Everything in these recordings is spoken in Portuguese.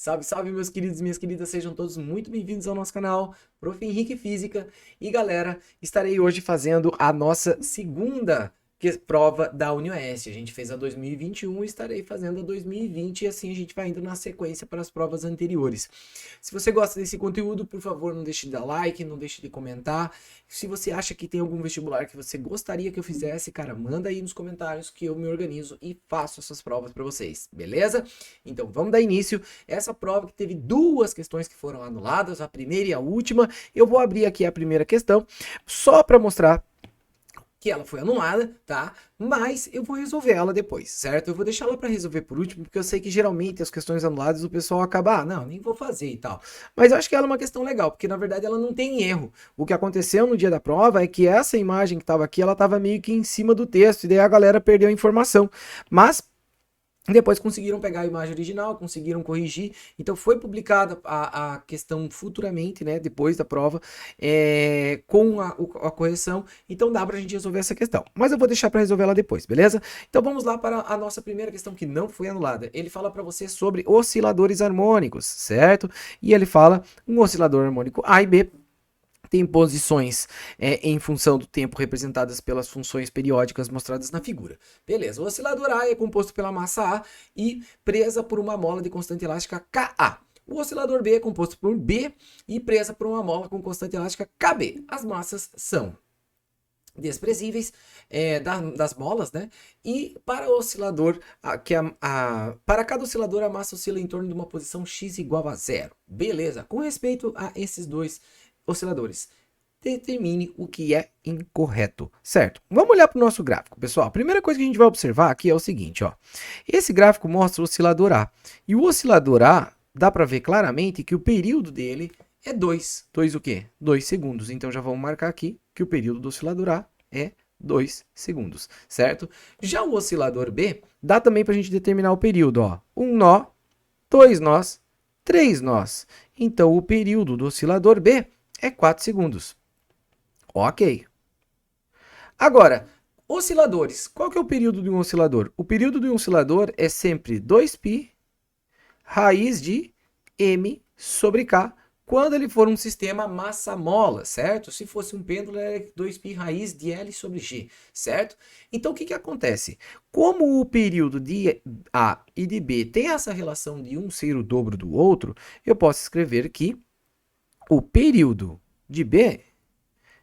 Salve, salve, meus queridos e minhas queridas, sejam todos muito bem-vindos ao nosso canal, Prof. Henrique Física. E galera, estarei hoje fazendo a nossa segunda prova da UniOS. A gente fez a 2021 e estarei fazendo a 2020 e assim a gente vai indo na sequência para as provas anteriores. Se você gosta desse conteúdo, por favor, não deixe de dar like, não deixe de comentar. Se você acha que tem algum vestibular que você gostaria que eu fizesse, cara, manda aí nos comentários que eu me organizo e faço essas provas para vocês, beleza? Então vamos dar início. Essa prova que teve duas questões que foram anuladas, a primeira e a última. Eu vou abrir aqui a primeira questão só para mostrar que ela foi anulada, tá? Mas eu vou resolver ela depois, certo? Eu vou deixar ela para resolver por último, porque eu sei que geralmente as questões anuladas o pessoal acaba, não, nem vou fazer e tal. Mas eu acho que ela é uma questão legal, porque na verdade ela não tem erro. O que aconteceu no dia da prova é que essa imagem que estava aqui, ela estava meio que em cima do texto, e daí a galera perdeu a informação. Mas depois conseguiram pegar a imagem original, conseguiram corrigir, então foi publicada a questão futuramente, né, depois da prova, com a correção, então dá pra gente resolver essa questão. Mas eu vou deixar para resolver ela depois, beleza? Então vamos lá para a nossa primeira questão que não foi anulada. Ele fala para você sobre osciladores harmônicos, certo? E ele fala um oscilador harmônico A e B tem posições em função do tempo representadas pelas funções periódicas mostradas na figura. Beleza, o oscilador A é composto pela massa A e presa por uma mola de constante elástica Ka. O oscilador B é composto por B e presa por uma mola com constante elástica Kb. As massas são desprezíveis das molas, né? E para o oscilador, para cada oscilador, a massa oscila em torno de uma posição x igual a zero. Beleza, com respeito a esses dois osciladores, determine o que é incorreto, certo? Vamos olhar para o nosso gráfico, pessoal. A primeira coisa que a gente vai observar aqui é o seguinte, ó. Esse gráfico mostra o oscilador A. E o oscilador A, dá para ver claramente que o período dele é 2. 2 o quê? 2 segundos. Então já vamos marcar aqui que o período do oscilador A é 2 segundos, certo? Já o oscilador B, dá também para a gente determinar o período, ó. 1 nó, 2 nós, 3 nós. Então o período do oscilador B é 4 segundos. Ok. Agora, osciladores. Qual que é o período de um oscilador? O período de um oscilador é sempre 2π raiz de m sobre k, quando ele for um sistema massa-mola, certo? Se fosse um pêndulo, é 2π raiz de L sobre G, certo? Então, o que acontece? Como o período de A e de B tem essa relação de um ser o dobro do outro, eu posso escrever que o período de B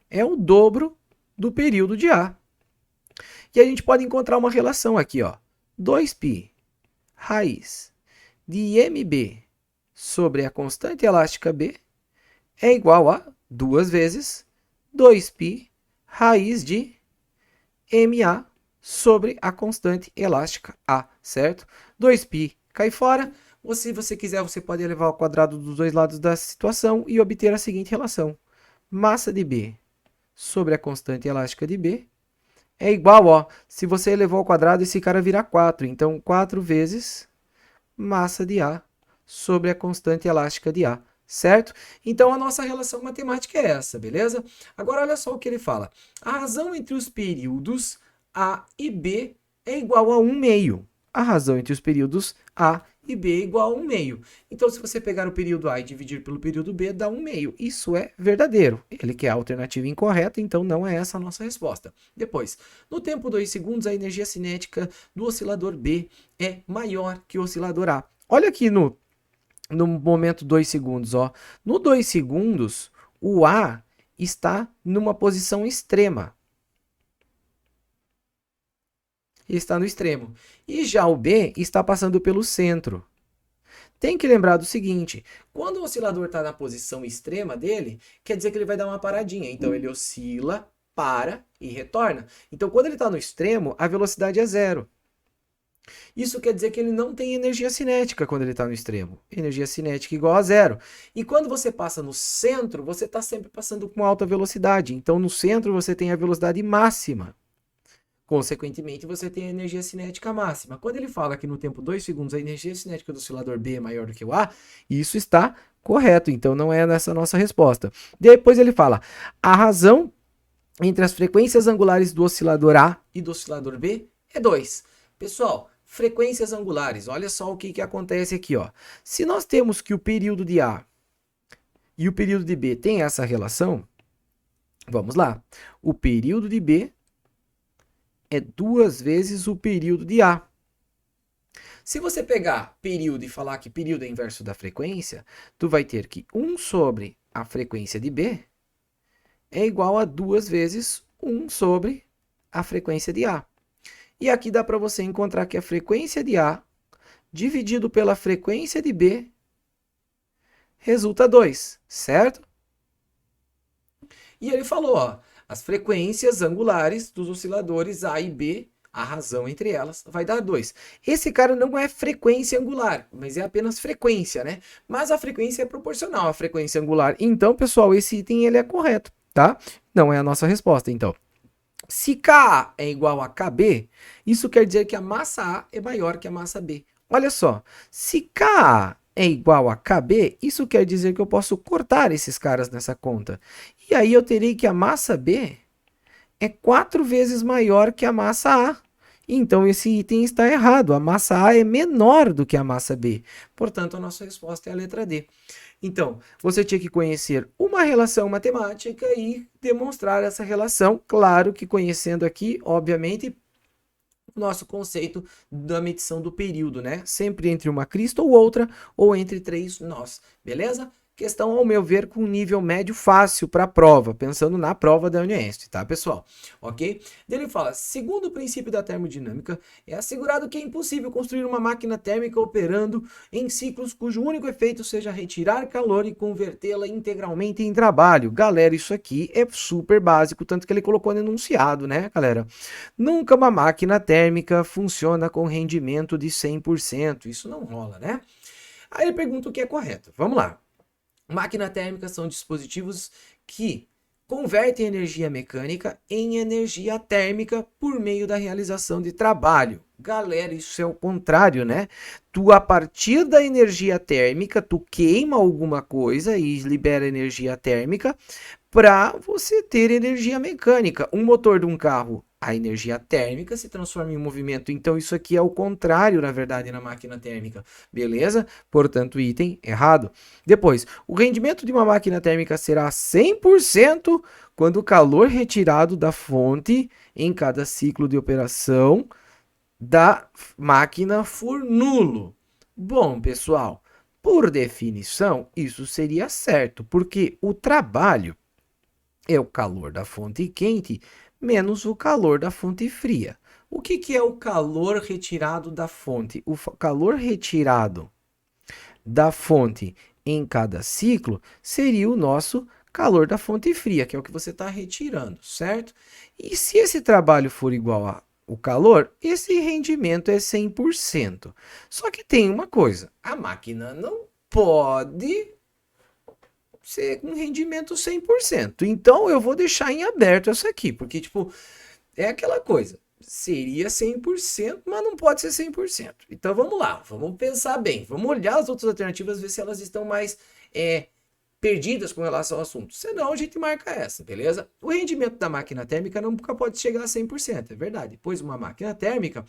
é o dobro do período de A. E a gente pode encontrar uma relação aqui, ó. 2π raiz de mb sobre a constante elástica B é igual a 2 vezes 2π raiz de ma sobre a constante elástica A, certo? 2π cai fora. Ou se você quiser, você pode elevar ao quadrado dos dois lados da situação e obter a seguinte relação. Massa de B sobre a constante elástica de B é igual, ó, se você elevou ao quadrado, esse cara vira 4. Então, 4 vezes massa de A sobre a constante elástica de A, certo? Então, a nossa relação matemática é essa, beleza? Agora, olha só o que ele fala. A razão entre os períodos A e B é igual a 1 meio. A razão entre os períodos A e B é igual a 1 meio. Então, se você pegar o período A e dividir pelo período B, dá 1 meio. Isso é verdadeiro. Ele quer a alternativa incorreta, então não é essa a nossa resposta. Depois, no tempo 2 segundos, a energia cinética do oscilador B é maior que o oscilador A. Olha aqui no momento 2 segundos, ó. No 2 segundos, o A está numa posição extrema. Está no extremo. E já o B está passando pelo centro. Tem que lembrar do seguinte, quando o oscilador está na posição extrema dele, quer dizer que ele vai dar uma paradinha. Então, ele oscila, para e retorna. Então, quando ele está no extremo, a velocidade é zero. Isso quer dizer que ele não tem energia cinética quando ele está no extremo. Energia cinética igual a zero. E quando você passa no centro, você está sempre passando com alta velocidade. Então, no centro, você tem a velocidade máxima. Consequentemente, você tem a energia cinética máxima. Quando ele fala que no tempo 2 segundos a energia cinética do oscilador B é maior do que o A, isso está correto. Então, não é nessa nossa resposta. Depois ele fala, a razão entre as frequências angulares do oscilador A e do oscilador B é 2. Pessoal, frequências angulares. Olha só o que acontece aqui, ó. Se nós temos que o período de A e o período de B tem essa relação, vamos lá. O período de B é 2 vezes o período de A. Se você pegar período e falar que período é inverso da frequência, tu vai ter que 1 sobre a frequência de B é igual a 2 vezes 1 sobre a frequência de A. E aqui dá para você encontrar que a frequência de A dividido pela frequência de B resulta 2, certo? E ele falou, ó, as frequências angulares dos osciladores A e B, a razão entre elas, vai dar 2. Esse cara não é frequência angular, mas é apenas frequência, né? Mas a frequência é proporcional à frequência angular. Então, pessoal, esse item ele é correto, tá? Não é a nossa resposta, então. Se Ka é igual a Kb, isso quer dizer que a massa A é maior que a massa B. Olha só, se Ka é igual a Kb, isso quer dizer que eu posso cortar esses caras nessa conta. E aí eu terei que a massa B é 4 vezes maior que a massa A. Então esse item está errado. A massa A é menor do que a massa B. Portanto, a nossa resposta é a letra D. Então, você tinha que conhecer uma relação matemática e demonstrar essa relação. Claro que conhecendo aqui, obviamente, o nosso conceito da medição do período, né? Sempre entre uma crista ou outra, ou entre 3 nós, beleza? Questão, ao meu ver, com nível médio fácil para a prova, pensando na prova da Unesp, tá, pessoal? Ok? Ele fala, segundo o princípio da termodinâmica, é assegurado que é impossível construir uma máquina térmica operando em ciclos cujo único efeito seja retirar calor e convertê-la integralmente em trabalho. Galera, isso aqui é super básico, tanto que ele colocou no enunciado, né, galera? Nunca uma máquina térmica funciona com rendimento de 100%, isso não rola, né? Aí ele pergunta o que é correto. Vamos lá. Máquina térmica são dispositivos que convertem energia mecânica em energia térmica por meio da realização de trabalho. Galera, isso é o contrário, né? Tu, a partir da energia térmica, tu queima alguma coisa e libera energia térmica para você ter energia mecânica. Um motor de um carro, a energia térmica se transforma em movimento. Então, isso aqui é o contrário, na verdade, na máquina térmica. Beleza? Portanto, item errado. Depois, o rendimento de uma máquina térmica será 100% quando o calor retirado da fonte em cada ciclo de operação da máquina for nulo. Bom, pessoal, por definição, isso seria certo, porque o trabalho é o calor da fonte quente menos o calor da fonte fria. O que é o calor retirado da fonte? O calor retirado da fonte em cada ciclo seria o nosso calor da fonte fria, que é o que você está retirando, certo? E se esse trabalho for igual ao calor, esse rendimento é 100%. Só que tem uma coisa, a máquina não pode ser com rendimento 100%. Então, eu vou deixar em aberto essa aqui, porque, tipo, é aquela coisa. Seria 100%, mas não pode ser 100%. Então, vamos lá. Vamos pensar bem. Vamos olhar as outras alternativas, ver se elas estão mais perdidas com relação ao assunto. Senão, a gente marca essa, beleza? O rendimento da máquina térmica nunca pode chegar a 100%, é verdade. Pois uma máquina térmica...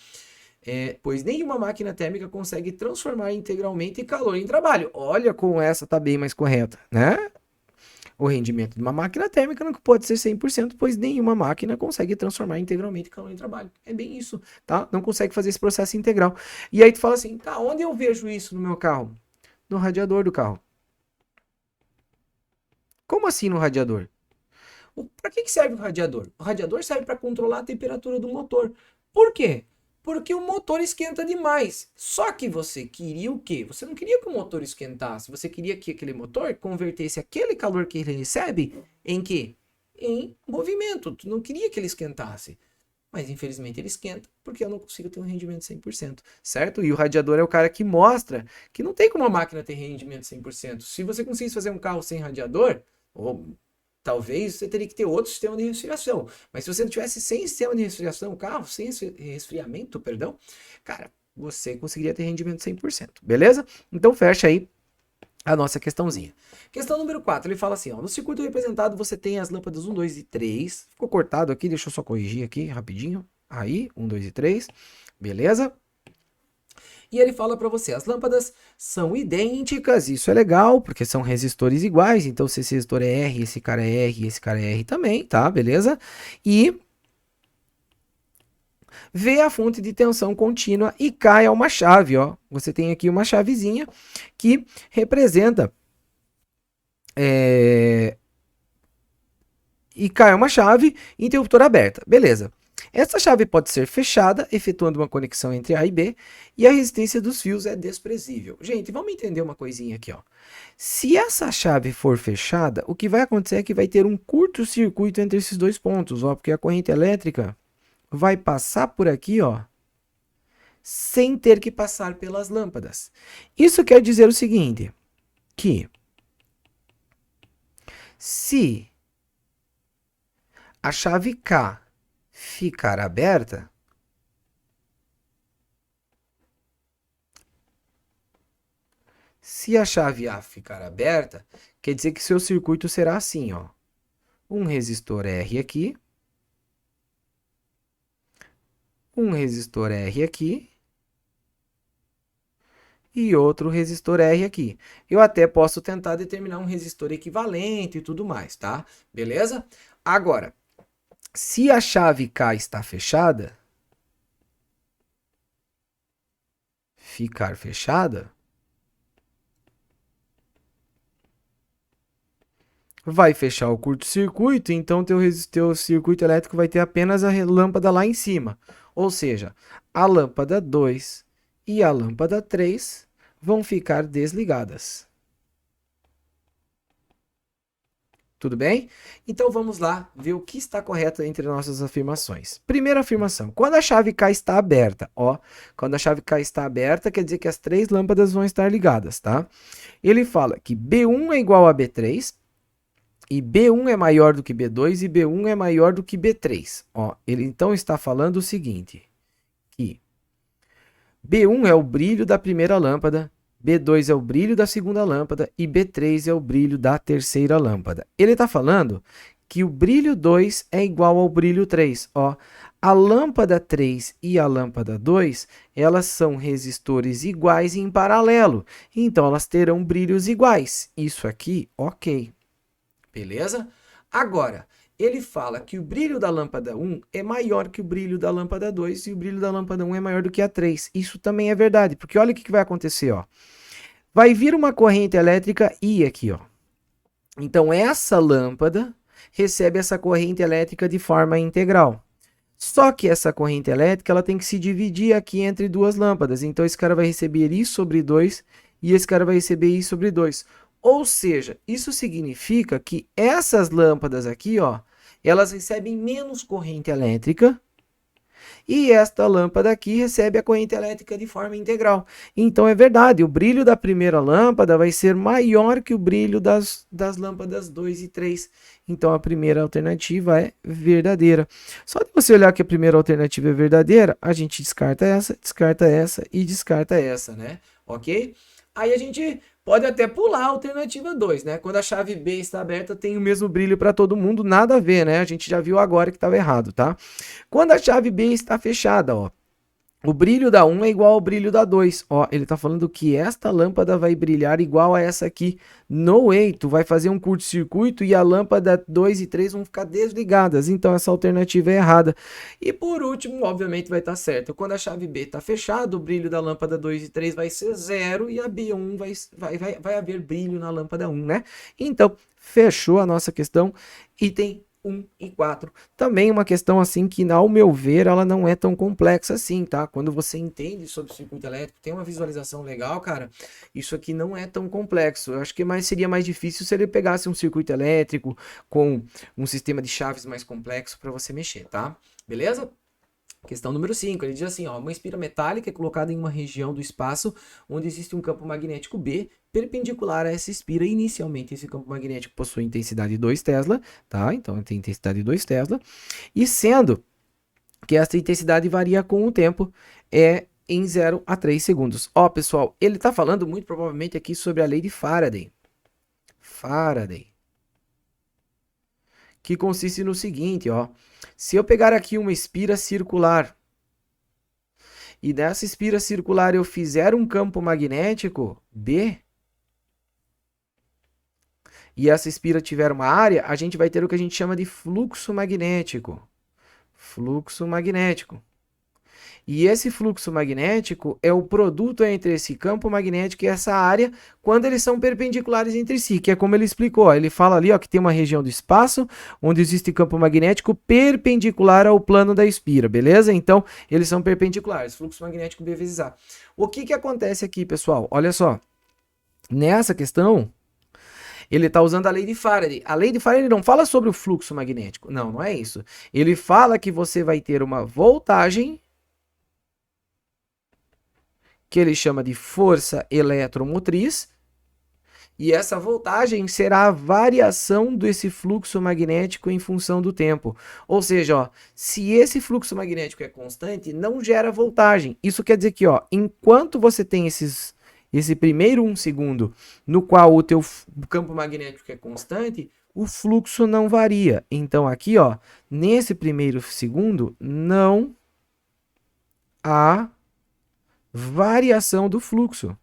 pois nenhuma máquina térmica consegue transformar integralmente calor em trabalho. Olha como essa está bem mais correta, né? O rendimento de uma máquina térmica não pode ser 100%, pois nenhuma máquina consegue transformar integralmente calor em trabalho. É bem isso, tá? Não consegue fazer esse processo integral. E aí tu fala assim, tá, onde eu vejo isso no meu carro? No radiador do carro. Como assim no radiador? Para que serve o radiador? O radiador serve para controlar a temperatura do motor. Por quê? Porque o motor esquenta demais. Só que você queria o quê? Você não queria que o motor esquentasse. Você queria que aquele motor convertesse aquele calor que ele recebe em quê? Em movimento. Tu não queria que ele esquentasse. Mas infelizmente ele esquenta porque eu não consigo ter um rendimento 100%, certo? E o radiador é o cara que mostra que não tem como a máquina ter rendimento 100%. Se você conseguisse fazer um carro sem radiador, ou talvez você teria que ter outro sistema de resfriação. Mas se você não tivesse sem sistema de resfriação, carro sem resfriamento, perdão, cara, você conseguiria ter rendimento 100%, beleza? Então fecha aí a nossa questãozinha. Questão número 4, ele fala assim, ó, no circuito representado você tem as lâmpadas 1, 2 e 3. Ficou cortado aqui, deixa eu só corrigir aqui rapidinho. Aí, 1, 2 e 3, beleza? E ele fala para você, as lâmpadas são idênticas, isso é legal, porque são resistores iguais, então se esse resistor é R, esse cara é R, esse cara é R também, tá? Beleza? E vê a fonte de tensão contínua e cai a uma chave, ó. Você tem aqui uma chavezinha que representa e cai uma chave interruptora aberta. Beleza. Essa chave pode ser fechada, efetuando uma conexão entre A e B, e a resistência dos fios é desprezível. Gente, vamos entender uma coisinha aqui, ó. Se essa chave for fechada, o que vai acontecer é que vai ter um curto-circuito entre esses dois pontos, ó, porque a corrente elétrica vai passar por aqui, ó, sem ter que passar pelas lâmpadas. Isso quer dizer o seguinte, que se a chave K ficar aberta, se a chave A ficar aberta, quer dizer que seu circuito será assim, ó. Um resistor R aqui, um resistor R aqui e outro resistor R aqui. Eu até posso tentar determinar um resistor equivalente e tudo mais, tá? Beleza? Agora, se a chave K está fechada, ficar fechada, vai fechar o curto-circuito, então teu circuito elétrico vai ter apenas a lâmpada lá em cima. Ou seja, a lâmpada 2 e a lâmpada 3 vão ficar desligadas. Tudo bem? Então vamos lá ver o que está correto entre nossas afirmações. Primeira afirmação, quando a chave K está aberta, ó, quando a chave K está aberta, quer dizer que as três lâmpadas vão estar ligadas, tá? Ele fala que B1 é igual a B3, e B1 é maior do que B2 e B1 é maior do que B3. Ó, ele então está falando o seguinte, que B1 é o brilho da primeira lâmpada, B2 é o brilho da segunda lâmpada e B3 é o brilho da terceira lâmpada. Ele está falando que o brilho 2 é igual ao brilho 3. Ó, a lâmpada 3 e a lâmpada 2, elas são resistores iguais em paralelo, então elas terão brilhos iguais. Isso aqui, ok. Beleza? Agora, ele fala que o brilho da lâmpada 1 é maior que o brilho da lâmpada 2 e o brilho da lâmpada 1 é maior do que a 3. Isso também é verdade, porque olha o que vai acontecer, ó. Vai vir uma corrente elétrica I aqui, ó. Então, essa lâmpada recebe essa corrente elétrica de forma integral. Só que essa corrente elétrica ela tem que se dividir aqui entre duas lâmpadas. Então, esse cara vai receber I sobre 2 e esse cara vai receber I sobre 2. Ou seja, isso significa que essas lâmpadas aqui, ó, elas recebem menos corrente elétrica e esta lâmpada aqui recebe a corrente elétrica de forma integral. Então é verdade, o brilho da primeira lâmpada vai ser maior que o brilho das lâmpadas 2 e 3. Então a primeira alternativa é verdadeira. Só de você olhar que a primeira alternativa é verdadeira, a gente descarta essa e descarta essa, né? Ok? Aí a gente pode até pular a alternativa 2, né? Quando a chave B está aberta, tem o mesmo brilho para todo mundo, nada a ver, né? A gente já viu agora que estava errado, tá? Quando a chave B está fechada, ó, o brilho da 1 é igual ao brilho da 2. Ó, ele está falando que esta lâmpada vai brilhar igual a essa aqui. No way, tu vai fazer um curto-circuito e a lâmpada 2 e 3 vão ficar desligadas. Então, essa alternativa é errada. E por último, obviamente, vai estar certo. Quando a chave B está fechada, o brilho da lâmpada 2 e 3 vai ser 0 e a B1 vai haver brilho na lâmpada 1, né? Então, fechou a nossa questão. Item 1 e 4. Também uma questão assim que, ao meu ver, ela não é tão complexa assim, tá? Quando você entende sobre o circuito elétrico, tem uma visualização legal, cara, isso aqui não é tão complexo. Eu acho que seria mais difícil se ele pegasse um circuito elétrico com um sistema de chaves mais complexo para você mexer, tá? Beleza? Questão número 5, ele diz assim, ó, uma espira metálica é colocada em uma região do espaço onde existe um campo magnético B perpendicular a essa espira. Inicialmente, esse campo magnético possui intensidade 2 Tesla, tá? Então, tem intensidade 2 Tesla. E sendo que essa intensidade varia com o tempo, em 0 a 3 segundos. Ó, pessoal, ele está falando muito provavelmente aqui sobre a lei de Faraday. Que consiste no seguinte, ó. Se eu pegar aqui uma espira circular e nessa espira circular eu fizer um campo magnético B, e essa espira tiver uma área, a gente vai ter o que a gente chama de fluxo magnético. Fluxo magnético. E esse fluxo magnético é o produto entre esse campo magnético e essa área quando eles são perpendiculares entre si, que é como ele explicou. Ó, ele fala ali ó, que tem uma região do espaço onde existe campo magnético perpendicular ao plano da espira, beleza? Então, eles são perpendiculares, fluxo magnético B vezes A. O que acontece aqui, pessoal? Olha só, nessa questão, ele está usando a lei de Faraday. A lei de Faraday não fala sobre o fluxo magnético. Não, não é isso. Ele fala que você vai ter uma voltagem que ele chama de força eletromotriz, e essa voltagem será a variação desse fluxo magnético em função do tempo. Ou seja, ó, se esse fluxo magnético é constante, não gera voltagem. Isso quer dizer que, ó, enquanto você tem esse primeiro 1 segundo no qual o teu campo magnético é constante, o fluxo não varia. Então aqui, ó, nesse primeiro segundo, não há variação do fluxo.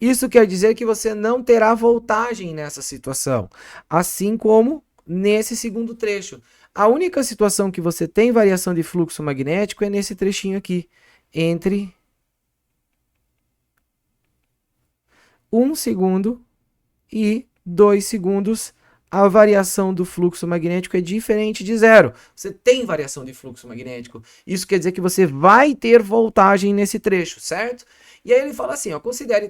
Isso quer dizer que você não terá voltagem nessa situação, assim como nesse segundo trecho. A única situação que você tem variação de fluxo magnético é nesse trechinho aqui, entre 1 segundo e 2 segundos. A variação do fluxo magnético é diferente de zero. Você tem variação de fluxo magnético. Isso quer dizer que você vai ter voltagem nesse trecho, certo? E aí ele fala assim, ó, considere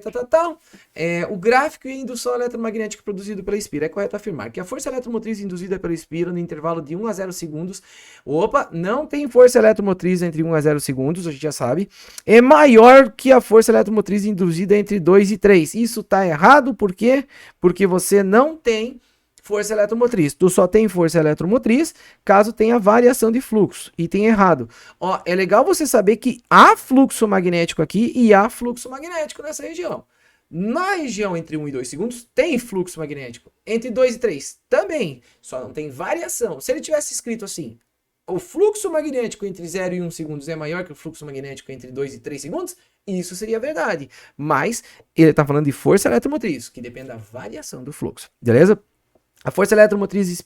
o gráfico e a indução eletromagnética produzido pela espira. É correto afirmar que a força eletromotriz induzida pela espira no intervalo de 1 a 0 segundos, não tem força eletromotriz entre 1 a 0 segundos, a gente já sabe, é maior que a força eletromotriz induzida entre 2 e 3. Isso está errado, por quê? Porque você não tem força eletromotriz. Tu só tem força eletromotriz caso tenha variação de fluxo. Item errado. Ó, é legal você saber que há fluxo magnético aqui e há fluxo magnético nessa região. Na região entre 1 e 2 segundos tem fluxo magnético. Entre 2 e 3 também. Só não tem variação. Se ele tivesse escrito assim, o fluxo magnético entre 0 e 1 segundos é maior que o fluxo magnético entre 2 e 3 segundos, isso seria verdade. Mas ele está falando de força eletromotriz, que depende da variação do fluxo. Beleza? A força eletromotriz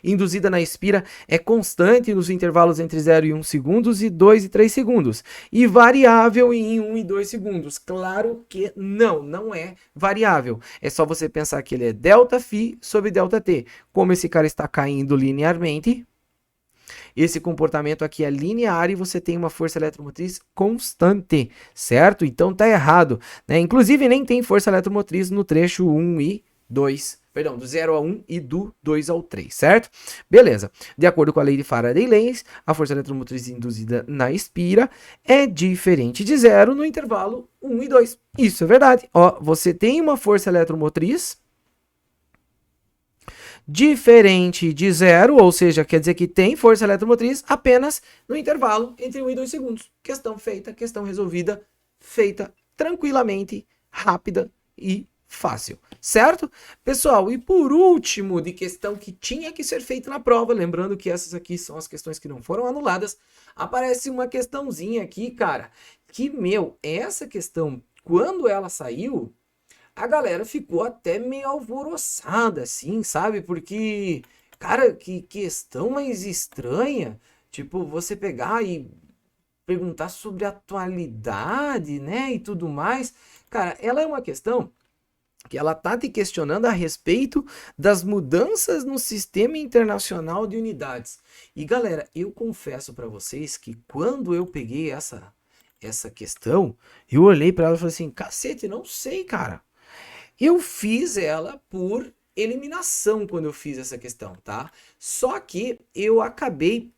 induzida na espira é constante nos intervalos entre 0 e 1 segundos e 2 e 3 segundos. E variável em 1 e 2 segundos. Claro que não é variável. É só você pensar que ele é ΔΦ sobre ΔT. Como esse cara está caindo linearmente, esse comportamento aqui é linear e você tem uma força eletromotriz constante, certo? Então tá errado, né? Inclusive nem tem força eletromotriz no trecho 1 e 2. Perdão, do 0 a 1 e do 2 ao 3, certo? Beleza. De acordo com a lei de Faraday-Lenz, a força eletromotriz induzida na espira é diferente de zero no intervalo 1 e 2. Isso é verdade. Ó, você tem uma força eletromotriz diferente de zero, ou seja, quer dizer que tem força eletromotriz apenas no intervalo entre 1 e 2 segundos. Questão feita, questão resolvida, feita tranquilamente, rápida e fácil, certo? Pessoal, e por último, de questão que tinha que ser feita na prova, lembrando que essas aqui são as questões que não foram anuladas, aparece uma questãozinha aqui, cara, que, essa questão, quando ela saiu, a galera ficou até meio alvoroçada, assim, sabe? Porque, cara, que questão mais estranha, tipo, você pegar e perguntar sobre atualidade, né, e tudo mais. Cara, ela é uma questão que ela tá te questionando a respeito das mudanças no sistema internacional de unidades. E galera, eu confesso para vocês que quando eu peguei essa questão, eu olhei para ela e falei assim, cacete, não sei, cara. Eu fiz ela por eliminação quando eu fiz essa questão, tá? Só que eu acabei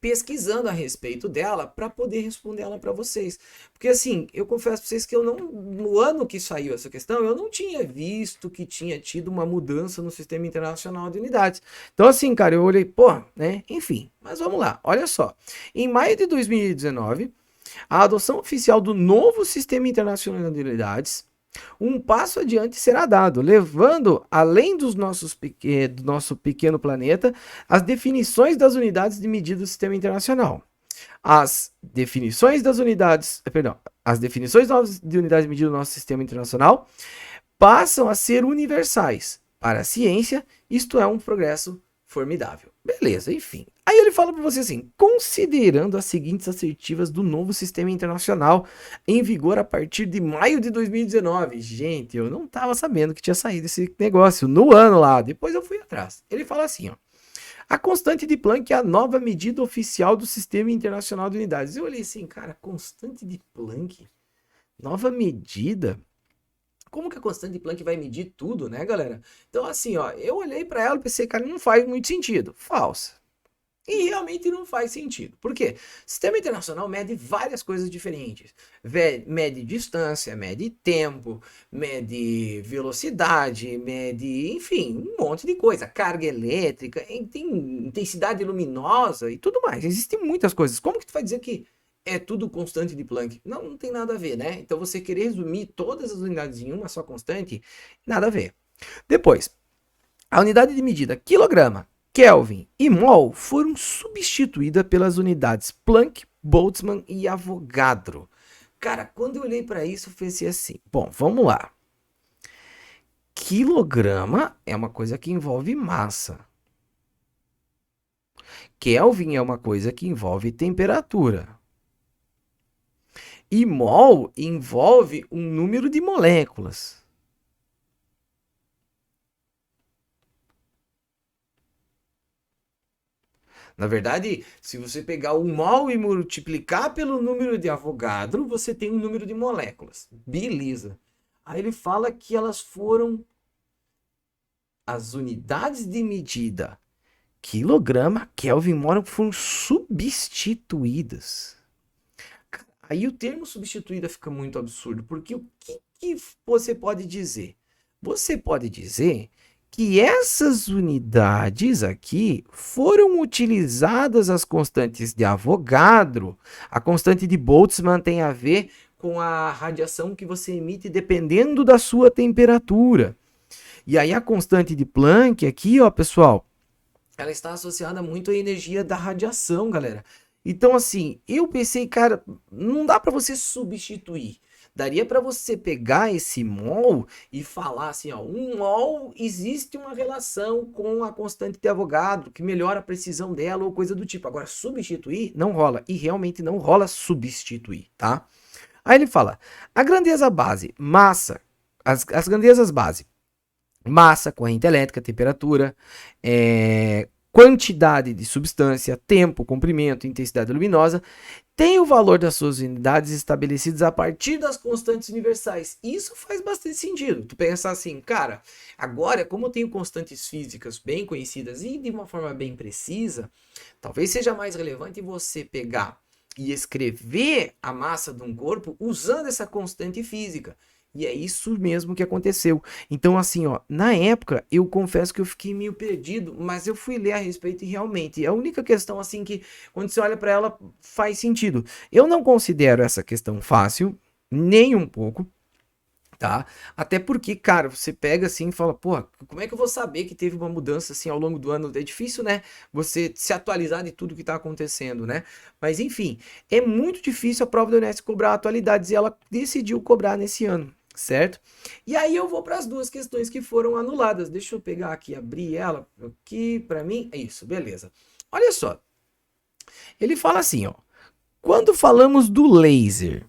pesquisando a respeito dela para poder responder ela para vocês. Porque assim, eu confesso para vocês que eu não, no ano que saiu essa questão, eu não tinha visto que tinha tido uma mudança no sistema internacional de unidades. Então assim, cara, eu olhei, pô, né? Enfim, mas vamos lá. Olha só. Em maio de 2019, a adoção oficial do novo sistema internacional de unidades Um passo adiante será dado, levando além do nosso pequeno planeta as definições das unidades de medida do sistema internacional. As definições das unidades, perdão, as definições de unidades de medida do nosso sistema internacional passam a ser universais para a ciência, isto é um progresso formidável. Beleza, enfim. Aí ele fala para você assim, considerando as seguintes assertivas do novo sistema internacional em vigor a partir de maio de 2019. Gente, eu não estava sabendo que tinha saído esse negócio no ano lá, depois eu fui atrás. Ele fala assim, ó. A constante de Planck é a nova medida oficial do Sistema Internacional de Unidades. Eu olhei assim, cara, constante de Planck? Nova medida? Como que a constante de Planck vai medir tudo, né, galera? Então, assim, ó, eu olhei para ela e pensei, cara, não faz muito sentido. Falsa. E realmente não faz sentido. Por quê? O sistema internacional mede várias coisas diferentes. Mede distância, mede tempo, mede velocidade, mede, enfim, um monte de coisa. Carga elétrica, tem intensidade luminosa e tudo mais. Existem muitas coisas. Como que tu vai dizer que é tudo constante de Planck? Não, não tem nada a ver, né? Então você querer resumir todas as unidades em uma só constante, nada a ver. Depois, a unidade de medida quilograma, Kelvin e mol foram substituídas pelas unidades Planck, Boltzmann e Avogadro. Cara, quando eu olhei para isso, eu pensei assim, bom, vamos lá. Quilograma é uma coisa que envolve massa. Kelvin é uma coisa que envolve temperatura. E mol envolve um número de moléculas. Na verdade, se você pegar o mol e multiplicar pelo número de Avogadro, você tem um número de moléculas. Beleza. Aí ele fala que elas foram as unidades de medida quilograma, Kelvin, mol foram substituídas. Aí o termo substituída fica muito absurdo, porque o que você pode dizer? Você pode dizer que essas unidades aqui foram utilizadas as constantes de Avogadro. A constante de Boltzmann tem a ver com a radiação que você emite dependendo da sua temperatura. E aí a constante de Planck aqui, ó, pessoal, ela está associada muito à energia da radiação, galera. Então, assim, eu pensei, cara, não dá para você substituir. Daria para você pegar esse mol e falar assim, ó, um mol existe uma relação com a constante de Avogadro, que melhora a precisão dela ou coisa do tipo. Agora, substituir não rola. E realmente não rola substituir, tá? Aí ele fala, a grandeza base, massa, as grandezas base, massa, corrente elétrica, temperatura, quantidade de substância, tempo, comprimento, intensidade luminosa, tem o valor das suas unidades estabelecidos a partir das constantes universais. Isso faz bastante sentido. Tu pensar assim, cara, agora, como eu tenho constantes físicas bem conhecidas e de uma forma bem precisa, talvez seja mais relevante você pegar e escrever a massa de um corpo usando essa constante física. E é isso mesmo que aconteceu. Então, assim, ó, na época, eu confesso que eu fiquei meio perdido, mas eu fui ler a respeito e realmente, a única questão, assim, que quando você olha para ela, faz sentido. Eu não considero essa questão fácil, nem um pouco, tá? Até porque, cara, você pega assim e fala, pô, como é que eu vou saber que teve uma mudança assim ao longo do ano? É difícil, né? Você se atualizar de tudo que tá acontecendo, né? Mas enfim, é muito difícil a prova da Unesco cobrar atualidades e ela decidiu cobrar nesse ano, certo? E aí eu vou para as duas questões que foram anuladas. Deixa eu pegar aqui, abrir ela aqui para mim. É isso, beleza. Olha só. Ele fala assim, ó. Quando falamos do laser,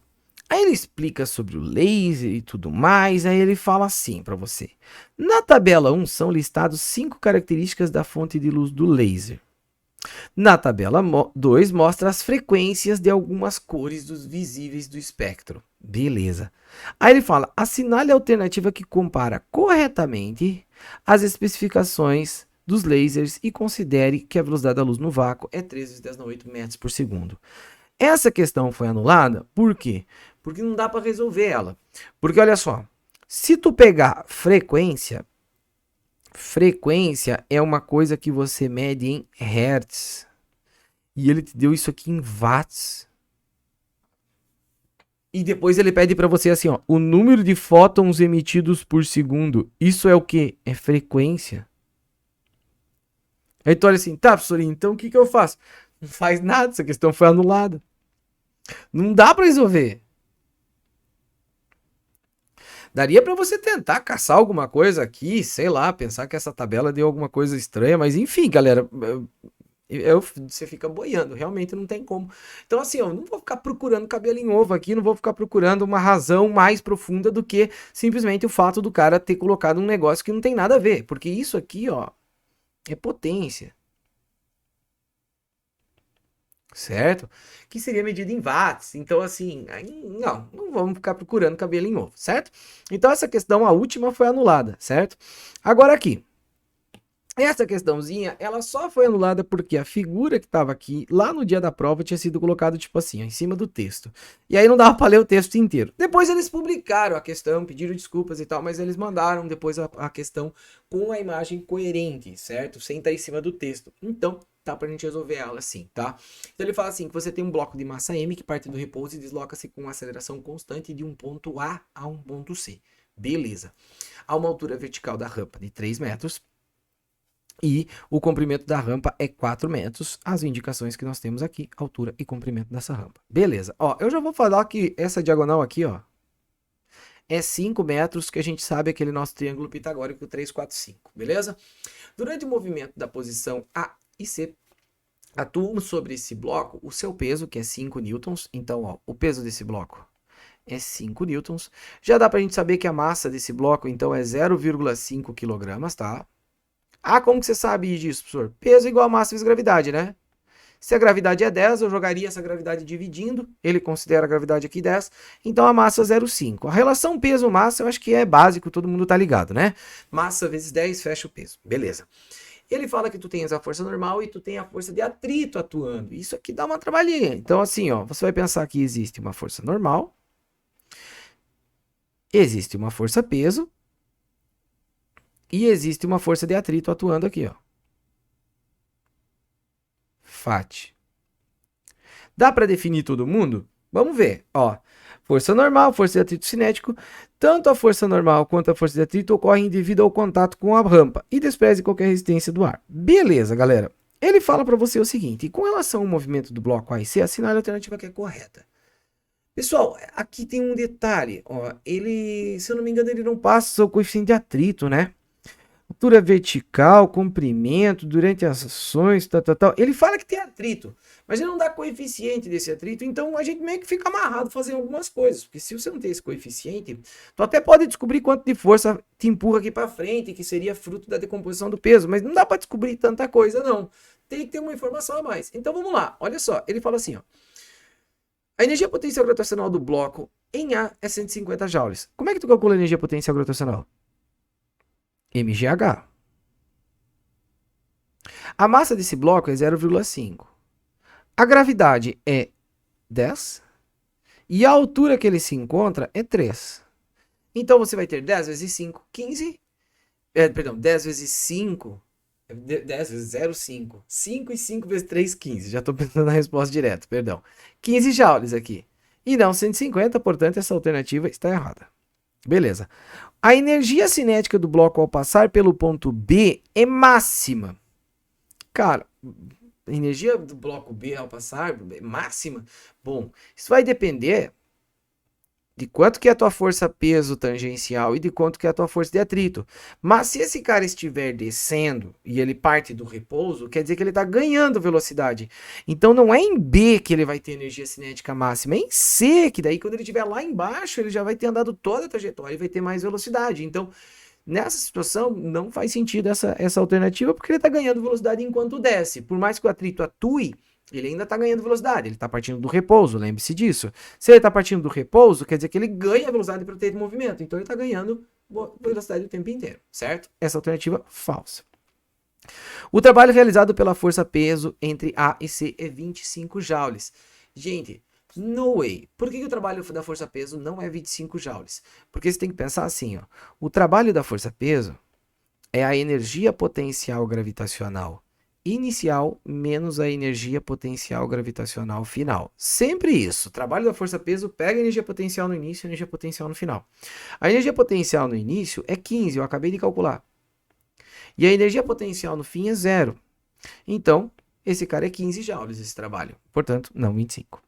aí ele explica sobre o laser e tudo mais, aí ele fala assim para você. Na tabela 1 são listados 5 características da fonte de luz do laser. Na tabela 2 mostra as frequências de algumas cores dos visíveis do espectro. Beleza. Aí ele fala, assinale a alternativa que compara corretamente as especificações dos lasers e considere que a velocidade da luz no vácuo é 3 vezes 10 na 8 metros por segundo. Essa questão foi anulada, por quê? Porque não dá para resolver ela. Porque olha só, se tu pegar frequência é uma coisa que você mede em hertz. E ele te deu isso aqui em watts. E depois ele pede para você assim, ó, o número de fótons emitidos por segundo. Isso é o quê? É frequência. Aí tu olha assim, tá, professor, então o que que eu faço? Não faz nada, essa questão foi anulada. Não dá para resolver. Daria para você tentar caçar alguma coisa aqui, sei lá, pensar que essa tabela deu alguma coisa estranha, mas enfim, galera, você fica boiando, realmente não tem como. Então, assim, eu não vou ficar procurando cabelo em ovo aqui, não vou ficar procurando uma razão mais profunda do que simplesmente o fato do cara ter colocado um negócio que não tem nada a ver, porque isso aqui, ó, é potência. Certo? Que seria medida em watts. Então, assim, não vamos ficar procurando cabelo em ovo, certo? Então, essa questão, a última, foi anulada, certo? Agora aqui. Essa questãozinha, ela só foi anulada porque a figura que estava aqui, lá no dia da prova, tinha sido colocado tipo assim, ó, em cima do texto. E aí não dava para ler o texto inteiro. Depois eles publicaram a questão, pediram desculpas e tal, mas eles mandaram depois a questão com a imagem coerente, certo? Sem estar em cima do texto. Então, tá pra gente resolver ela assim, tá? Então ele fala assim, que você tem um bloco de massa M que parte do repouso e desloca-se com aceleração constante de um ponto A a um ponto C. Beleza. A uma altura vertical da rampa de 3 metros, e o comprimento da rampa é 4 metros, as indicações que nós temos aqui, altura e comprimento dessa rampa. Beleza, ó, eu já vou falar que essa diagonal aqui, ó, é 5 metros, que a gente sabe aquele nosso triângulo pitagórico 3, 4, 5, beleza? Durante o movimento da posição A e C, atuam sobre esse bloco o seu peso, que é 5 newtons, então, ó, o peso desse bloco é 5 newtons, já dá pra gente saber que a massa desse bloco, então, é 0,5 quilogramas, tá? Ah, como que você sabe disso, professor? Peso igual a massa vezes gravidade, né? Se a gravidade é 10, eu jogaria essa gravidade dividindo. Ele considera a gravidade aqui 10. Então a massa é 0,5. A relação peso-massa eu acho que é básico, todo mundo tá ligado, né? Massa vezes 10 fecha o peso. Beleza. Ele fala que tu tens a força normal e tu tem a força de atrito atuando. Isso aqui dá uma trabalhinha. Então assim, ó, você vai pensar que existe uma força normal, existe uma força peso e existe uma força de atrito atuando aqui, ó. FAT. Dá para definir todo mundo? Vamos ver. Ó, força normal, força de atrito cinético. Tanto a força normal quanto a força de atrito ocorrem devido ao contato com a rampa e despreze qualquer resistência do ar. Beleza, galera. Ele fala para você o seguinte, com relação ao movimento do bloco A e C, assinale a alternativa que é correta. Pessoal, aqui tem um detalhe. Ó, ele, se eu não me engano, ele não passa o coeficiente de atrito, né? Altura vertical, comprimento, durante as ações, tal. Ele fala que tem atrito, mas ele não dá coeficiente desse atrito, então a gente meio que fica amarrado fazendo algumas coisas, porque se você não tem esse coeficiente, tu até pode descobrir quanto de força te empurra aqui para frente, que seria fruto da decomposição do peso, mas não dá para descobrir tanta coisa, não. Tem que ter uma informação a mais. Então vamos lá, olha só, ele fala assim, ó. A energia potencial gravitacional do bloco em A é 150 joules. Como é que tu calcula a energia potencial gravitacional? mgh. A massa desse bloco é 0,5. A gravidade é 10 e a altura que ele se encontra é 3. Então você vai ter 10 vezes 5, 15. 10 vezes 5, 10 vezes 0,5. 5 e 5 vezes 3, 15. Já estou pensando na resposta direta, perdão. 15 joules aqui. E não 150, portanto essa alternativa está errada. Beleza. A energia cinética do bloco ao passar pelo ponto B é máxima. Cara, a energia do bloco B ao passar é máxima. Bom, isso vai depender de quanto que é a tua força peso tangencial e de quanto que é a tua força de atrito. Mas se esse cara estiver descendo e ele parte do repouso, quer dizer que ele está ganhando velocidade. Então não é em B que ele vai ter energia cinética máxima, é em C, que daí quando ele estiver lá embaixo, ele já vai ter andado toda a trajetória e vai ter mais velocidade. Então, nessa situação, não faz sentido essa alternativa, porque ele está ganhando velocidade enquanto desce. Por mais que o atrito atue, ele ainda está ganhando velocidade, ele está partindo do repouso, lembre-se disso. Se ele está partindo do repouso, quer dizer que ele ganha velocidade para ter movimento, então ele está ganhando velocidade o tempo inteiro, certo? Essa alternativa, falsa. O trabalho realizado pela força-peso entre A e C é 25 joules. Gente, no way. Por que o trabalho da força-peso não é 25 joules? Porque você tem que pensar assim, ó. O trabalho da força-peso é a energia potencial gravitacional inicial menos a energia potencial gravitacional final. Sempre isso. O trabalho da força-peso pega a energia potencial no início e a energia potencial no final. A energia potencial no início é 15, eu acabei de calcular. E a energia potencial no fim é 0. Então, esse cara é 15 joules esse trabalho. Portanto, não 25.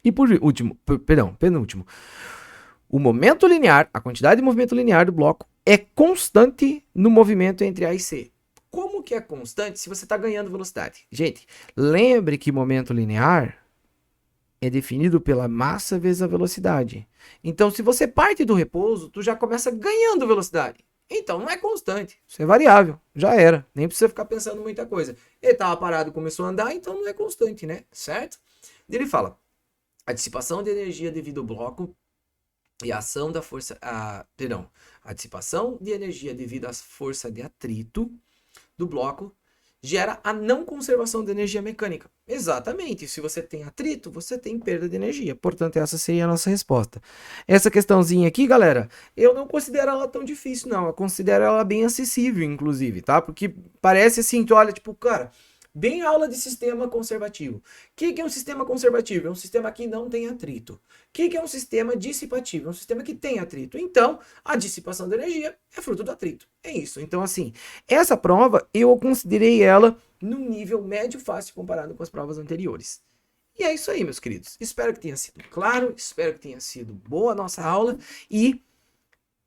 E por último, penúltimo. O momento linear, a quantidade de movimento linear do bloco é constante no movimento entre A e C. Como que é constante se você está ganhando velocidade? Gente, lembre que momento linear é definido pela massa vezes a velocidade. Então, se você parte do repouso, tu já começa ganhando velocidade. Então, não é constante, isso é variável, já era. Nem precisa ficar pensando muita coisa. Ele estava parado e começou a andar, então não é constante, né? Certo? Ele fala, a dissipação de energia devido ao bloco e a ação da força... a dissipação de energia devido à força de atrito do bloco gera a não conservação de energia mecânica. Exatamente. Se você tem atrito, você tem perda de energia. Portanto, essa seria a nossa resposta. Essa questãozinha aqui, galera, eu não considero ela tão difícil, não. Eu considero ela bem acessível, inclusive, tá? Porque parece assim, tu olha, tipo, cara, bem aula de sistema conservativo. O que é um sistema conservativo? É um sistema que não tem atrito. O que é um sistema dissipativo? É um sistema que tem atrito. Então, a dissipação de energia é fruto do atrito. É isso. Então, assim, essa prova eu considerei ela num nível médio fácil comparado com as provas anteriores. E é isso aí, meus queridos. Espero que tenha sido claro, espero que tenha sido boa a nossa aula e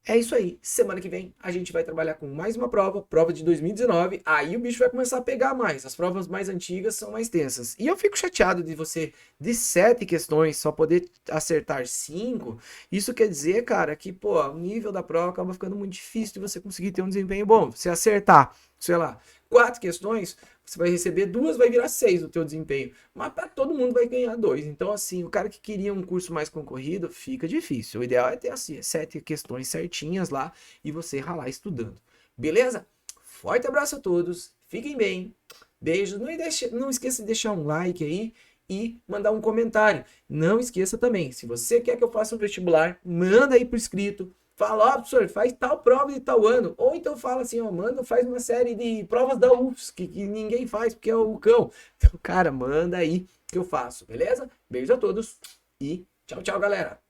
é isso aí. Semana que vem a gente vai trabalhar com mais uma prova de 2019. Aí o bicho vai começar a pegar mais. As provas mais antigas são mais tensas. E eu fico chateado de você, de 7 questões, só poder acertar 5. Isso quer dizer, cara, que, pô, o nível da prova acaba ficando muito difícil de você conseguir ter um desempenho bom. Se acertar, sei lá, 4 questões, você vai receber 2, vai virar 6 o teu desempenho. Mas para todo mundo vai ganhar 2. Então, assim, o cara que queria um curso mais concorrido, fica difícil. O ideal é ter, assim, 7 questões certinhas lá e você ralar estudando. Beleza? Forte abraço a todos. Fiquem bem. Beijos. Não esqueça de deixar um like aí e mandar um comentário. Não esqueça também, se você quer que eu faça um vestibular, manda aí por escrito. Fala, ó, professor, faz tal prova de tal ano. Ou então fala assim, ó, manda, faz uma série de provas da UFSC, que ninguém faz, porque é o cão. Então, cara, manda aí que eu faço, beleza? Beijo a todos e tchau, tchau, galera.